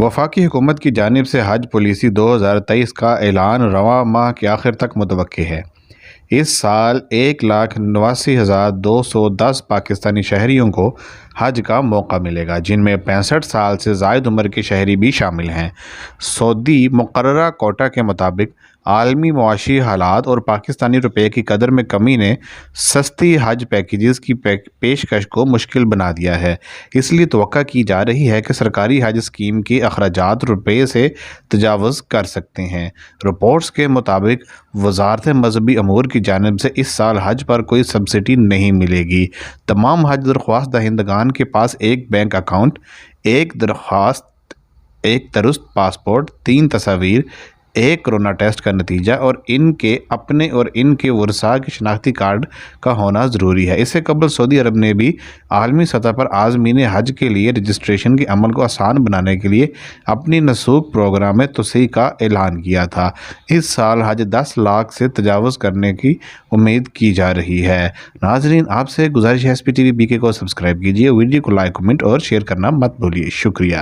وفاقی حکومت کی جانب سے حج پالیسی 2023 کا اعلان رواں ماہ کے آخر تک متوقع ہے۔ اس سال 1,89,210 پاکستانی شہریوں کو حج کا موقع ملے گا، جن میں 65 سال سے زائد عمر کے شہری بھی شامل ہیں۔ سعودی مقررہ کوٹا کے مطابق عالمی معاشی حالات اور پاکستانی روپے کی قدر میں کمی نے سستی حج پیکیجز کی پیشکش کو مشکل بنا دیا ہے۔ اس لیے توقع کی جا رہی ہے کہ سرکاری حج اسکیم کے اخراجات روپے سے تجاوز کر سکتے ہیں۔ رپورٹس کے مطابق وزارت مذہبی امور کی جانب سے اس سال حج پر کوئی سبسڈی نہیں ملے گی۔ تمام حج درخواست دہندگان کے پاس ایک بینک اکاؤنٹ، ایک درخواست، ایک درست پاسپورٹ، 3 تصاویر، ایک کورونا ٹیسٹ کا نتیجہ اور ان کے اپنے اور ان کے ورثاء کے شناختی کارڈ کا ہونا ضروری ہے۔ اس سے قبل سعودی عرب نے بھی عالمی سطح پر عازمین حج کے لیے رجسٹریشن کے عمل کو آسان بنانے کے لیے اپنی منسوخ پروگرام توسیع کا اعلان کیا تھا۔ اس سال حج 10 لاکھ سے تجاوز کرنے کی امید کی جا رہی ہے۔ ناظرین، آپ سے گزارش ہے SPTV BK کو سبسکرائب کیجیے، ویڈیو کو لائک، کمنٹ اور شیئر کرنا مت بھولیے۔ شکریہ۔